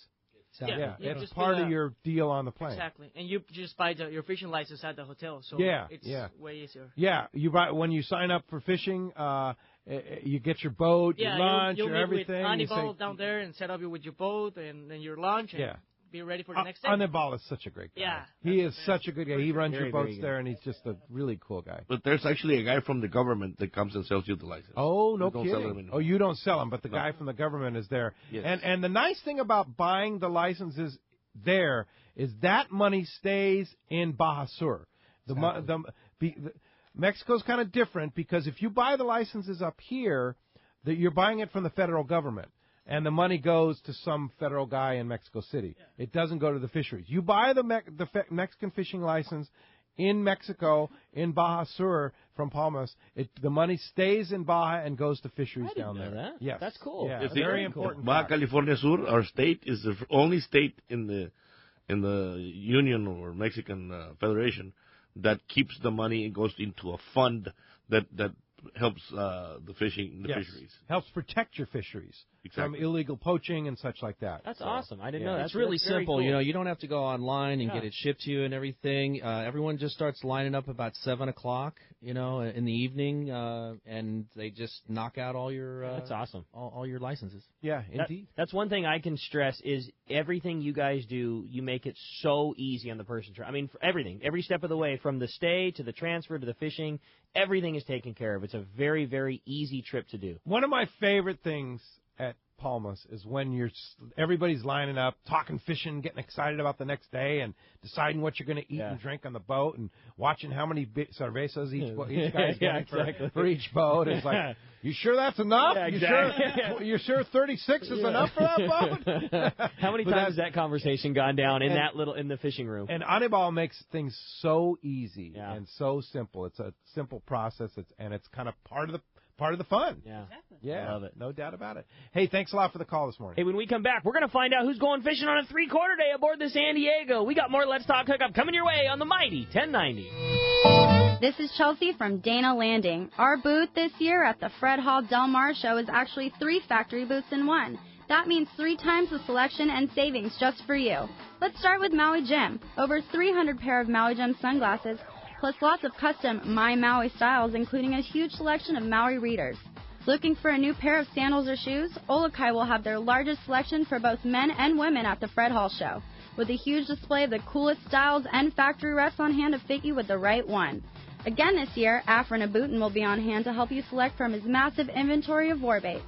Yeah, it's part of your deal on the plane. Exactly, and you just buy your fishing license at the hotel, so it's way easier. Yeah, you buy when you sign up for fishing. You get your boat, your lunch, you'll your meet everything. With Anibal down there and set up you with your boat and your lunch. And be ready for the next day. Anibal is such a great guy. Yeah, he is such a good guy. He runs your boats there, and he's just a really cool guy. But there's actually a guy from the government that comes and sells you the license. Oh, no kidding. Oh, you don't sell them, but the guy from the government is there. Yes. And the nice thing about buying the licenses there is that money stays in Baja Sur. Mexico's kind of different because if you buy the licenses up here, you're buying it from the federal government. And the money goes to some federal guy in Mexico City. Yeah. It doesn't go to the fisheries. You buy the Mexican fishing license in Mexico, in Baja Sur from Palmas. The money stays in Baja and goes to fisheries down there. That. Yes. That's cool. Yeah, it's very important. Baja California Sur, our state, is the only state in the Union or Mexican Federation that keeps the money and goes into a fund that helps the fisheries. Helps protect your fisheries from illegal poaching and such like that. That's awesome. I didn't know that. It's really That's very simple. cool. You don't have to go online and get it shipped to you and everything. Everyone just starts lining up about 7 o'clock, in the evening, and they just knock out all your. That's awesome. All your licenses. Yeah, indeed. That's one thing I can stress is everything you guys do, you make it so easy on the person. I mean, for everything, every step of the way, from the stay to the transfer to the fishing, everything is taken care of. It's a very, very easy trip to do. One of my favorite things at Palmas is when everybody's lining up, talking fishing, getting excited about the next day, and deciding what you're going to eat and drink on the boat, and watching how many cervezas each guy's getting for each boat. It's like, you sure that's enough? Yeah, exactly. You sure 36 is enough for that boat? How many times has that conversation gone down in the fishing room? And Anibal makes things so easy and so simple. It's a simple process, and it's kind of part of the fun. Yeah. Yeah. Love it. No doubt about it. Hey, thanks a lot for the call this morning. Hey, when we come back, we're going to find out who's going fishing on a 3/4 day aboard the San Diego. We got more Let's Talk Hookup coming your way on the mighty 1090. This is Chelsea from Dana Landing. Our booth this year at the Fred Hall Del Mar show is actually 3 factory booths in one. That means 3 times the selection and savings just for you. Let's start with Maui Jim. Over 300 pair of Maui Jim sunglasses, plus lots of custom My Maui styles, including a huge selection of Maui readers. Looking for a new pair of sandals or shoes? Olokai will have their largest selection for both men and women at the Fred Hall show, with a huge display of the coolest styles and factory reps on hand to fit you with the right one. Again this year, Afrin Abutin will be on hand to help you select from his massive inventory of war baits.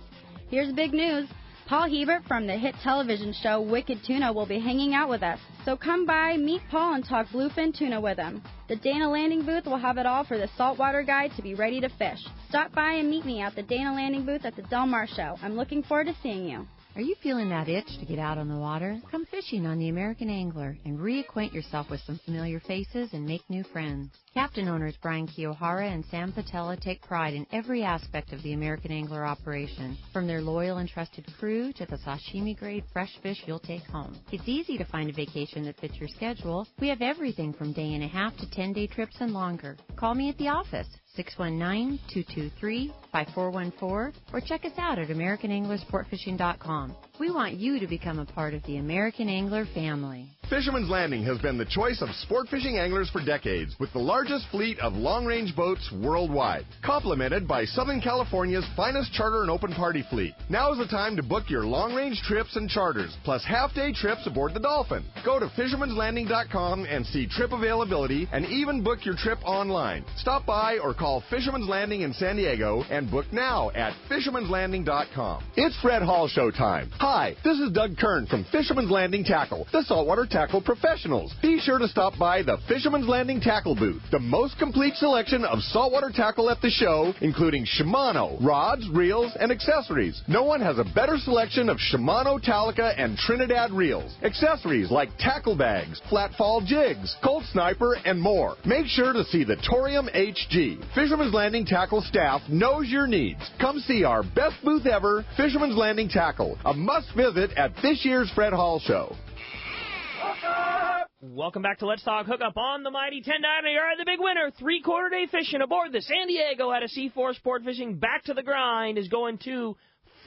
Here's big news. Paul Hebert from the hit television show Wicked Tuna will be hanging out with us. So come by, meet Paul, and talk bluefin tuna with him. The Dana Landing booth will have it all for the saltwater guide to be ready to fish. Stop by and meet me at the Dana Landing booth at the Del Mar show. I'm looking forward to seeing you. Are you feeling that itch to get out on the water? Come fishing on the American Angler and reacquaint yourself with some familiar faces and make new friends. Captain owners Brian Kiyohara and Sam Patella take pride in every aspect of the American Angler operation, from their loyal and trusted crew to the sashimi-grade fresh fish you'll take home. It's easy to find a vacation that fits your schedule. We have everything from day and a half to 10-day trips and longer. Call me at the office, 619-223-5414, or check us out at AmericanAnglerSportFishing.com. We want you to become a part of the American Angler family. Fisherman's Landing has been the choice of sport fishing anglers for decades, with the largest fleet of long-range boats worldwide, complemented by Southern California's finest charter and open party fleet. Now is the time to book your long-range trips and charters, plus half-day trips aboard the Dolphin. Go to Fisherman'sLanding.com and see trip availability, and even book your trip online. Stop by or call Fisherman's Landing in San Diego and book now at Fisherman'sLanding.com. It's Fred Hall show time. Hi, this is Doug Kern from Fisherman's Landing Tackle, the saltwater tackle professionals. Be sure to stop by the Fisherman's Landing Tackle booth, the most complete selection of saltwater tackle at the show, including Shimano, rods, reels, and accessories. No one has a better selection of Shimano, Talica, and Trinidad reels. Accessories like tackle bags, flat fall jigs, Colt Sniper, and more. Make sure to see the Torium HG. Fisherman's Landing Tackle staff knows your needs. Come see our best booth ever, Fisherman's Landing Tackle, a must visit at this year's Fred Hall show. Welcome back to Let's Talk Hookup on the mighty 1090. All right, the big winner, 3/4 day fishing aboard the San Diego at a C4 Sport Fishing. Back to the grind is going to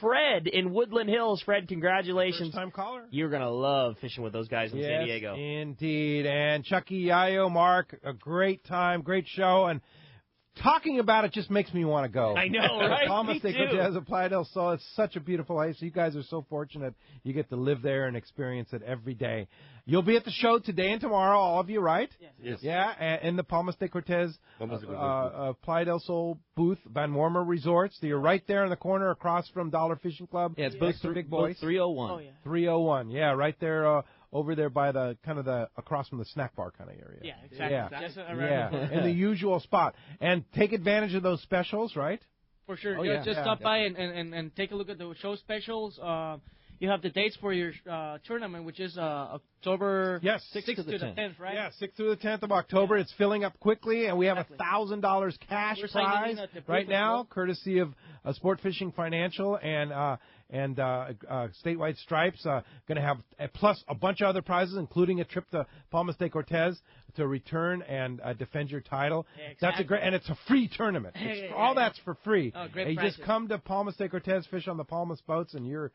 Fred in Woodland Hills. Fred, congratulations. First-time caller. You're going to love fishing with those guys in San Diego. Indeed. And Chuckie, Yayo, Mark, a great time, great show. And talking about it just makes me want to go. I know, right? Palmas de Cortez of Playa del Sol. It's such a beautiful place. You guys are so fortunate. You get to live there and experience it every day. You'll be at the show today and tomorrow, all of you, right? Yes. Yeah, in the Palmas de Cortez Playa del Sol booth, VanWormer Resorts. You're right there in the corner across from Dollar Fishing Club. Yeah, it's booth Big Boys. 301. Oh, yeah. 301. Yeah, right there. Over there by the across from the snack bar kind of area. Yeah, exactly. In the usual spot. And take advantage of those specials, right? For sure. Oh, Just stop by and take a look at the show specials. You have the dates for your tournament, which is October 6th to the 10th, right? Yeah, 6th through the 10th of October. It's filling up quickly, and we have $1,000 cash prize right now, courtesy of Sport Fishing Financial and Statewide Stripes. Going to have plus a bunch of other prizes, including a trip to Palmas de Cortez to return and defend your title. Yeah, exactly. That's a great, and it's a free tournament. All that's for free. Oh, great and you prizes. just come to Palmas de Cortez, fish on the Palmas boats, and you're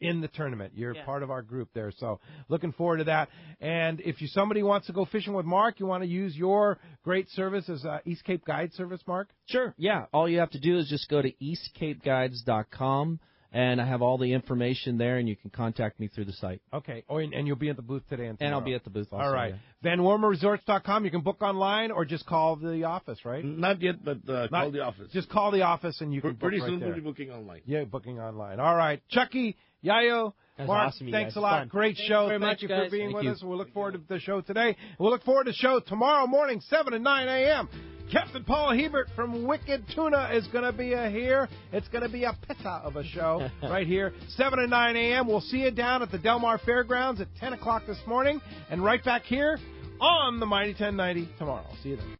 in the tournament. You're part of our group there. So looking forward to that. And if somebody wants to go fishing with Mark, you want to use your great service as East Cape Guide Service, Mark? Sure. Yeah. All you have to do is just go to eastcapeguides.com. And I have all the information there, and you can contact me through the site. Okay. And you'll be at the booth today and tomorrow. And I'll be at the booth also. All right. Yeah. VanWormerResorts.com. You can book online or just call the office, right? Not yet, but call the office. Just call the office and you can book pretty right soon there. we'll be booking online. Yeah, booking online. All right. Chuckie, Yayo, That's Mark, awesome, you thanks guys. a lot. Fun. Great Thank show. you very Thank much, you guys. for being Thank with you. us. We'll look forward to the show today. We'll look forward to the show tomorrow morning, 7 and 9 a.m. Captain Paul Hebert from Wicked Tuna is going to be here. It's going to be a pita of a show right here, 7 and 9 a.m. We'll see you down at the Del Mar Fairgrounds at 10 o'clock this morning and right back here on the Mighty 1090 tomorrow. See you then.